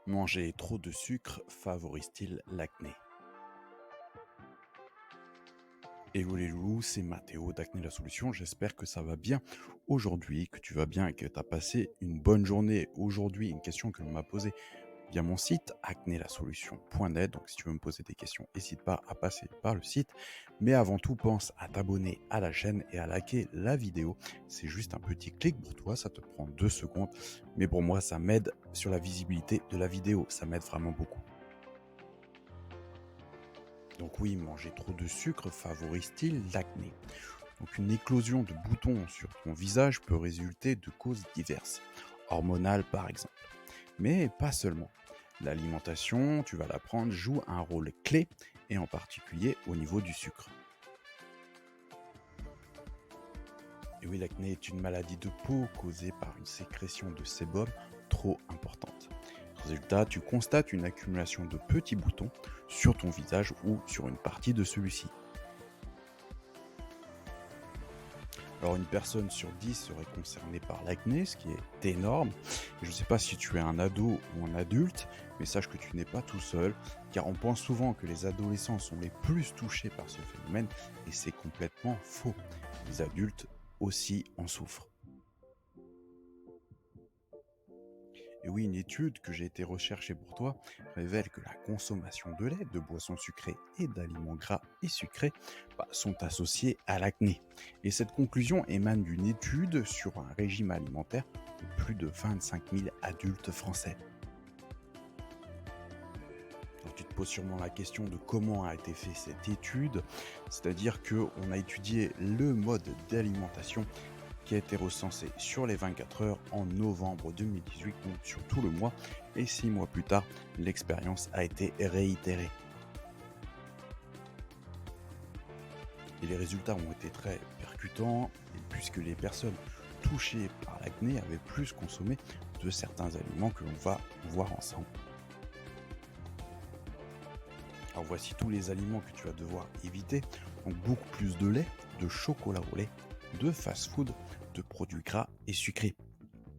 Manger trop de sucre favorise-t-il l'acné? Hello les loulous, c'est Mathéo d'Acné la solution, j'espère que ça va bien aujourd'hui, que tu vas bien et que tu as passé une bonne journée. Aujourd'hui, une question que l'on m'a posée via mon site acnélasolution.net, donc si tu veux me poser des questions, n'hésite pas à passer par le site. Mais avant tout, pense à t'abonner à la chaîne et à liker la vidéo. C'est juste un petit clic pour toi, ça te prend 2 secondes. Mais pour moi, ça m'aide sur la visibilité de la vidéo, ça m'aide vraiment beaucoup. Donc oui, manger trop de sucre favorise-t-il l'acné? Donc une éclosion de boutons sur ton visage peut résulter de causes diverses, hormonales par exemple. Mais pas seulement. L'alimentation, tu vas l'apprendre, joue un rôle clé, et en particulier au niveau du sucre. Et oui, l'acné est une maladie de peau causée par une sécrétion de sébum trop importante. Résultat, tu constates une accumulation de petits boutons sur ton visage ou sur une partie de celui-ci. Alors une personne sur 10 serait concernée par l'acné, ce qui est énorme. Et je ne sais pas si tu es un ado ou un adulte, mais sache que tu n'es pas tout seul, car on pense souvent que les adolescents sont les plus touchés par ce phénomène, et c'est complètement faux. Les adultes aussi en souffrent. Et oui, une étude que j'ai été recherchée pour toi révèle que la consommation de lait, de boissons sucrées et d'aliments gras et sucrés sont associés à l'acné. Et cette conclusion émane d'une étude sur un régime alimentaire de plus de 25 000 adultes français. Alors, tu te poses sûrement la question de comment a été faite cette étude, c'est-à-dire qu'on a étudié le mode d'alimentation qui a été recensé sur les 24 heures en novembre 2018, donc sur tout le mois, et 6 mois plus tard, l'expérience a été réitérée. Et les résultats ont été très percutants, puisque les personnes touchées par l'acné avaient plus consommé de certains aliments que l'on va voir ensemble. Alors voici tous les aliments que tu vas devoir éviter. Donc beaucoup plus de lait, de chocolat au lait, de fast-food, de produits gras et sucrés.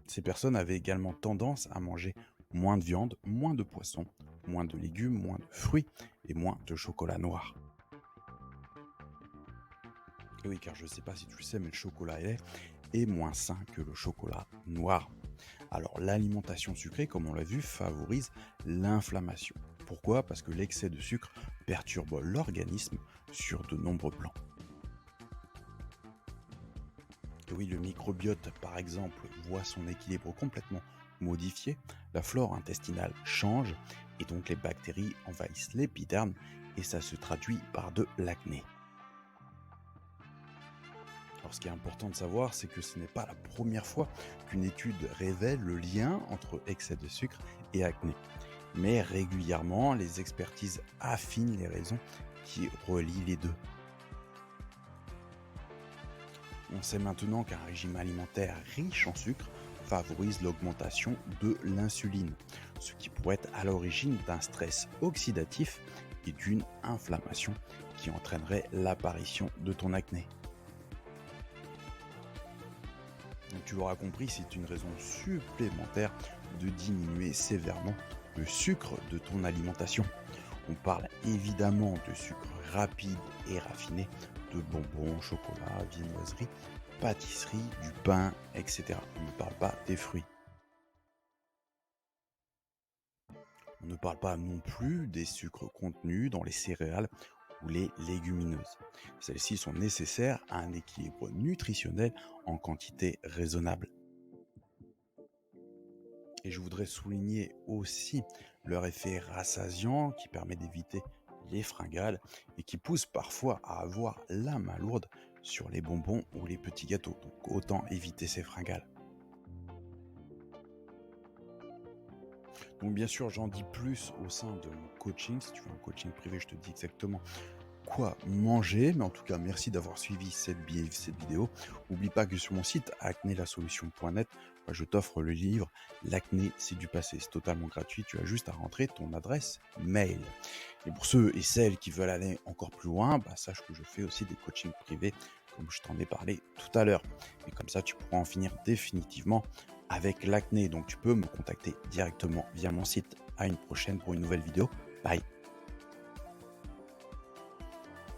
Ces personnes avaient également tendance à manger moins de viande, moins de poisson, moins de légumes, moins de fruits et moins de chocolat noir. Et oui, car je ne sais pas si tu le sais, mais le chocolat lait est moins sain que le chocolat noir. Alors l'alimentation sucrée, comme on l'a vu, favorise l'inflammation. Pourquoi? Parce que l'excès de sucre perturbe l'organisme sur de nombreux plans. Et oui, le microbiote, par exemple, voit son équilibre complètement modifié, la flore intestinale change, et donc les bactéries envahissent l'épiderme, et ça se traduit par de l'acné. Alors ce qui est important de savoir, c'est que ce n'est pas la première fois qu'une étude révèle le lien entre excès de sucre et acné. Mais régulièrement, les expertises affinent les raisons qui relient les deux. On sait maintenant qu'un régime alimentaire riche en sucre favorise l'augmentation de l'insuline, ce qui pourrait être à l'origine d'un stress oxydatif et d'une inflammation qui entraînerait l'apparition de ton acné. Donc tu l'auras compris, c'est une raison supplémentaire de diminuer sévèrement le sucre de ton alimentation. On parle évidemment de sucre rapide et raffiné, de bonbons, chocolat, viennoiserie, pâtisserie, du pain, etc. On ne parle pas des fruits. On ne parle pas non plus des sucres contenus dans les céréales ou les légumineuses. Celles-ci sont nécessaires à un équilibre nutritionnel en quantité raisonnable. Et je voudrais souligner aussi leur effet rassasiant qui permet d'éviter les fringales et qui pousse parfois à avoir la main lourde sur les bonbons ou les petits gâteaux. Donc autant éviter ces fringales. Donc bien sûr, j'en dis plus au sein de mon coaching. Si tu veux un coaching privé, je te dis exactement quoi manger. Mais en tout cas, merci d'avoir suivi cette vidéo. N'oublie pas que sur mon site acnélasolution.net, je t'offre le livre L'acné, c'est du passé. C'est totalement gratuit. Tu as juste à rentrer ton adresse mail. Et pour ceux et celles qui veulent aller encore plus loin, sache que je fais aussi des coachings privés, comme je t'en ai parlé tout à l'heure. Et comme ça, tu pourras en finir définitivement avec l'acné. Donc tu peux me contacter directement via mon site à une prochaine pour une nouvelle vidéo. Bye.